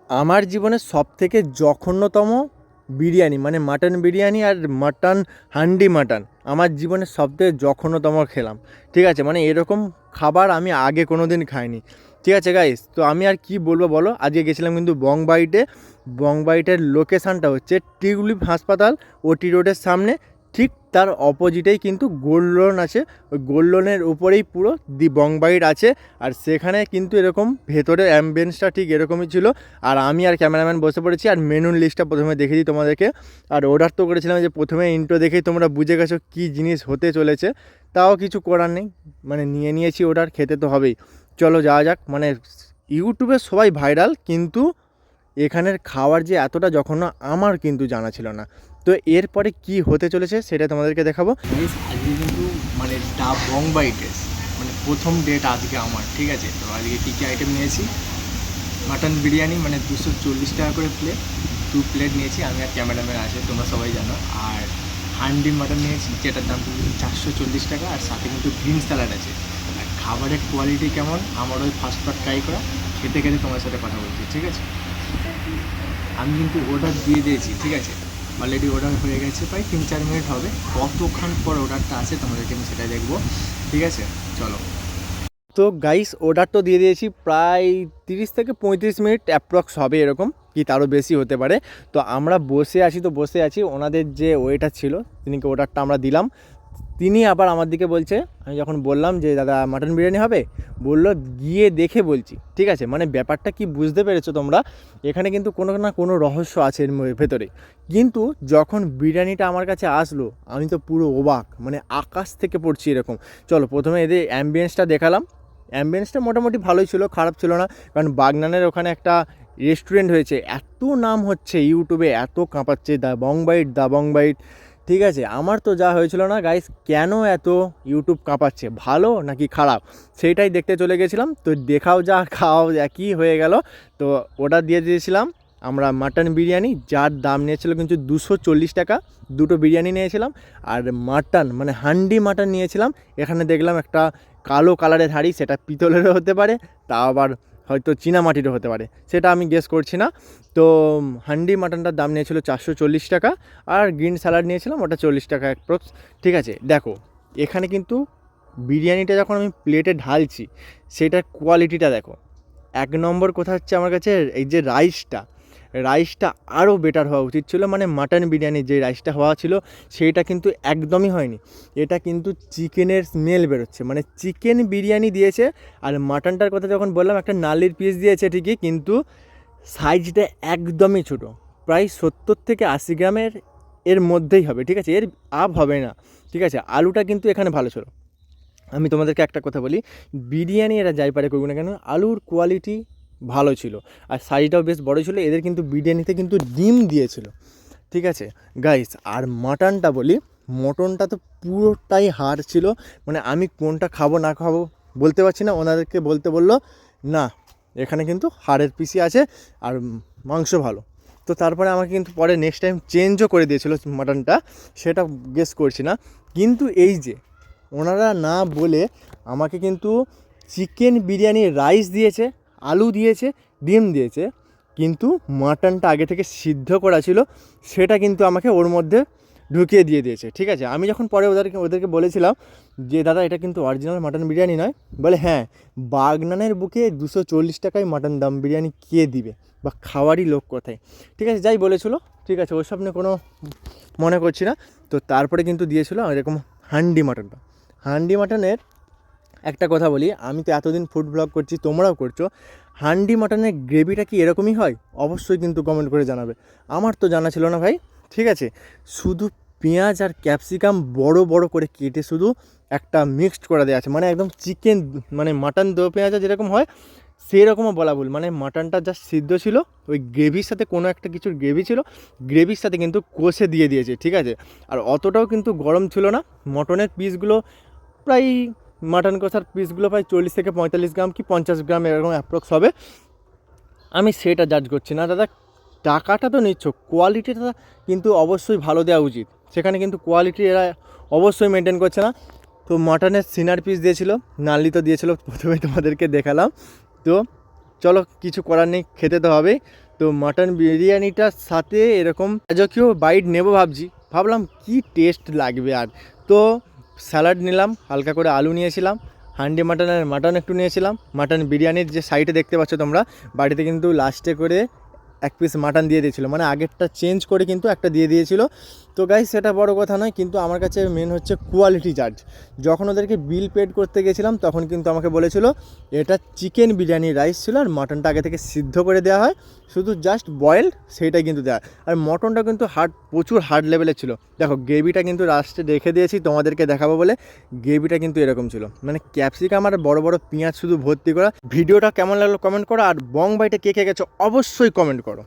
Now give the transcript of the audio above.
আমার জীবনের সবথেকে জঘন্যতম বিরিয়ানি মানে মাটন বিরিয়ানি আর মাটন হান্ডি মাটন আমার জীবনের সবথেকে জঘন্যতম খেলাম। ঠিক আছে, মানে এরকম খাবার আমি আগে কোনো দিন খাইনি। ঠিক আছে গাইস, তো আমি আর কি বলবো বলো। আজকে গেছিলাম কিন্তু বংবাইটের লোকেশানটা হচ্ছে টিউলিপ হাসপাতাল ওটি রোডের সামনে, ঠিক তার অপোজিটেই কিন্তু গোল্ড লোন আছে। ওই গোল্ড লোনের উপরেই পুরো দি বংবাইট আছে। আর সেখানে কিন্তু এরকম ভেতরে অ্যাম্বিয়েন্সটা ঠিক এরকমই ছিল। আর আমি আর ক্যামেরাম্যান বসে পড়েছি, আর মেনুর লিস্টটা প্রথমে দেখে দিই তোমাদেরকে। আর অর্ডার তো করেছিলাম, যে প্রথমে ইন্ট্রো দেখেই তোমরা বুঝে গেছো কী জিনিস হতে চলেছে। তাও কিছু করার নেই, মানে নিয়েছি অর্ডার, খেতে তো হবেই। চলো যাওয়া যাক। মানে ইউটিউবে সবাই ভাইরাল, কিন্তু এখানের খাওয়ার যে এতটা জঘন্য আমার কিন্তু জানা ছিল না। তো এরপরে কি হতে চলেছে সেটা তোমাদেরকে দেখাবো। আজকে কিন্তু মানে বংবাইটের মানে প্রথম ডেট আজকে আমার। ঠিক আছে, তো আজকে কী কী আইটেম নিয়েছি। মাটন বিরিয়ানি মানে 240 টাকা করে প্লেট, 2 প্লেট নিয়েছি আমি আর ক্যামেরাম্যান আছে, তোমরা সবাই জানো। আর হান্ডি মাটন নিয়েছি, যেটার দাম কিন্তু 440 টাকা, আর সাথে কিন্তু গ্রিন স্যালাড আছে। আর খাবারের কোয়ালিটি কেমন আমার ওই ফার্স্টবার ট্রাই করা, খেতে খেতে তোমার সাথে কথা বলছি। ঠিক আছে, আমি কিন্তু অর্ডার দিয়ে দিয়েছি। ঠিক আছে, অলরেডি অর্ডার হয়ে গেছে, প্রায় 3-4 মিনিট হবে। কতক্ষণ পর অর্ডারটা আসে তোমাদেরকে আমি সেটাই দেখবো। ঠিক আছে, চলো। তো গাইস, অর্ডার তো দিয়ে দিয়েছি, প্রায় 30 থেকে 35 মিনিট অ্যাপ্রক্স হবে, এরকম কি তারও বেশি হতে পারে। তো আমরা বসে আছি, ওনাদের যে ওয়েটার ছিল তিনিকে অর্ডারটা আমরা দিলাম। তিনি আবার আমার দিকে বলছে, আমি যখন বললাম যে দাদা মাটন বিরিয়ানি হবে, বললো গিয়ে দেখে বলছি। ঠিক আছে, মানে ব্যাপারটা কি বুঝতে পেরেছো তোমরা? এখানে কিন্তু কোনো না কোনো রহস্য আছে এর ভেতরে। কিন্তু যখন বিরিয়ানিটা আমার কাছে আসলো, আমি তো পুরো অবাক, মানে আকাশ থেকে পড়ছি এরকম। চলো প্রথমে এদের অ্যাম্বিয়েন্সটা দেখালাম। অ্যাম্বিয়েন্সটা মোটামুটি ভালোই ছিল, খারাপ ছিল না। কারণ বাগনানের ওখানে একটা রেস্টুরেন্ট হয়েছে, এত নাম হচ্ছে ইউটিউবে, এত কাঁপাচ্ছে দা বংবাইট। ঠিক আছে, আমার তো যা হয়েছিল না গাইস, কেন এত ইউটিউব কাঁপাচ্ছে, ভালো নাকি খারাপ সেইটাই দেখতে চলে গেছিলাম। তো দেখাও যা খাওয়াও একই হয়ে গেল। তো অর্ডার দিয়ে দিয়েছিলাম আমরা মাটন বিরিয়ানি, যার দাম নিয়েছিল কিন্তু 240 টাকা। দুটো বিরিয়ানি নিয়েছিলাম, আর মাটন মানে হান্ডি মাটন নিয়েছিলাম। এখানে দেখলাম একটা কালো কালারের হাঁড়ি, সেটা পিতলেরও হতে পারে, তা আবার হয়তো চীনামাটিরও হতে পারে, সেটা আমি গেস করছি না। তো হান্ডি মাটনটার দাম নিয়েছিল 440 টাকা, আর গ্রিন স্যালাড নিয়েছিলাম ওটা 40 টাকা অ্যাপ্রক্স। ঠিক আছে, দেখো এখানে কিন্তু বিরিয়ানিটা যখন আমি প্লেটে ঢালছি, সেটার কোয়ালিটিটা দেখো। 1 নম্বর কথা হচ্ছে আমার কাছে এই যে রাইসটা আরও বেটার হওয়া উচিত ছিল। মানে মাটন বিরিয়ানির যে রাইসটা হওয়া ছিল সেইটা কিন্তু একদমই হয়নি। এটা কিন্তু চিকেনের স্মেল বেরোচ্ছে, মানে চিকেন বিরিয়ানি দিয়েছে। আর মাটনটার কথা যখন বললাম, একটা নালির পিস দিয়েছে ঠিকই, কিন্তু সাইজটা একদমই ছোটো, প্রায় 70 থেকে 80 গ্রামের এর মধ্যেই হবে। ঠিক আছে, এর আপ হবে না। ঠিক আছে, আলুটা কিন্তু এখানে ভালো ছিল। আমি তোমাদেরকে একটা কথা বলি, বিরিয়ানি এরা যাই পারে করুক না কেন, আলুর কোয়ালিটি ভালো ছিল, আর সাইজটাও বেশ বড়ো ছিল। এদের কিন্তু বিরিয়ানিতে কিন্তু ডিম দিয়েছিল। ঠিক আছে গাইস, আর মাটনটা বলি, মটনটা তো পুরোটাই হাড় ছিল। মানে আমি কোনটা খাবো না খাবো বলতে পারছি না। ওনাদেরকে বলতে বললো না, এখানে কিন্তু হাড়ের পিসি আছে আর মাংস ভালো। তো তারপরে আমাকে কিন্তু পরে নেক্সট টাইম চেঞ্জও করে দিয়েছিলো মাটনটা, সেটা গেস করছি না। কিন্তু এই যে ওনারা না বলে আমাকে কিন্তু চিকেন বিরিয়ানি রাইস দিয়েছে, আলু দিয়েছে, ডিম দিয়েছে, কিন্তু মাটনটা আগে থেকে সিদ্ধ করা ছিল, সেটা কিন্তু আমাকে ওর মধ্যে ঢুকিয়ে দিয়েছে। ঠিক আছে, আমি যখন পরে ওদেরকে বলেছিলাম যে দাদা এটা কিন্তু অরিজিনাল মাটন বিরিয়ানি নয়, বলে হ্যাঁ, বাগনানের বুকে 240 টাকায় মাটন দাম বিরিয়ানি কে দিবে, বা খাওয়ারই লোক কোথায়। ঠিক আছে, যাই বলেছিল। ঠিক আছে, ওসব নিয়ে কোনো মনে করছি না। তো তারপরে কিন্তু দিয়েছিল এরকম হান্ডি মাটনের একটা কথা বলি, আমি তো এতদিন ফুড ব্লগ করছি, তোমরাও করছো, হান্ডি মাটনের গ্রেভিটা কি এরকমই হয়? অবশ্যই কিন্তু কমেন্ট করে জানাবে, আমার তো জানা ছিল না ভাই। ঠিক আছে, শুধু পেঁয়াজ আর ক্যাপসিকাম বড় বড় করে কেটে শুধু একটা মিক্সড করে দেওয়া আছে, মানে একদম চিকেন মানে মাটন দো পেঁয়াজা যেরকম হয় সেরকমও বলা ভুল। মানে মাটনটা যা সিদ্ধ ছিল, ওই গ্রেভির সাথে কোনো একটা কিছুর গ্রেভি ছিল, গ্রেভির সাথে কিন্তু কষে দিয়ে দিয়েছে। ঠিক আছে, আর অতটাও কিন্তু গরম ছিল না। মটনের পিসগুলো প্রায়, মাটন কষার পিসগুলো প্রায় 40 থেকে 45 গ্রাম কি 50 গ্রাম এরকম অ্যাপ্রক্স হবে। আমি সেটা জাজ করছি না দাদা, টাকাটা তো নিচ্ছ, কোয়ালিটিটা কিন্তু অবশ্যই ভালো দেওয়া উচিত। সেখানে কিন্তু কোয়ালিটি এরা অবশ্যই মেনটেন করছে না। তো মাটনের সিনার পিস দিয়েছিল, নালি তো দিয়েছিল, প্রথমে তোমাদেরকে দেখালাম। তো চলো, কিছু করার নেই, খেতে তো হবেই। তো মাটন বিরিয়ানিটার সাথে এরকম রাজকীয় বাইট নেবো ভাবলাম কি টেস্ট লাগবে। আর তো স্যালাড নিলাম, হালকা করে আলু নিয়েছিলাম, হান্ডি মাটনের মাটন একটু নিয়েছিলাম, মাটন বিরিয়ানির যে সাইডে দেখতে পাচ্ছ তোমরা, বাড়িতে কিন্তু লাস্টে করে এক পিস মাটন দিয়ে দিয়েছিলো, মানে আগেরটা চেঞ্জ করে কিন্তু একটা দিয়ে দিয়েছিলো। তো গাইস সেটা বড় কথা নয়, কিন্তু আমার কাছে মেন হচ্ছে কোয়ালিটি চার্জ। যখন ওদেরকে বিল পেড করতে গেছিলাম তখন কিন্তু আমাকে বলেছিল এটা চিকেন বিরিয়ানি রাইস ছিল, আর মাটনটা আগে থেকে সিদ্ধ করে দেওয়া হয়, শুধু জাস্ট বয়েলড সেইটাই কিন্তু দেওয়া। আর মটনটা কিন্তু প্রচুর হার্ড লেভেলের ছিল। দেখো গ্রেভিটা কিন্তু লাস্টে রেখে দিয়েছি তোমাদেরকে দেখাবো বলে, গ্রেভিটা কিন্তু এরকম ছিল, মানে ক্যাপসিকাম আর বড় বড় পেঁয়াজ শুধু ভর্তি করা। ভিডিওটা কেমন লাগলো কমেন্ট করো, আর বং বাইটে কে কে গেছো অবশ্যই কমেন্ট করো।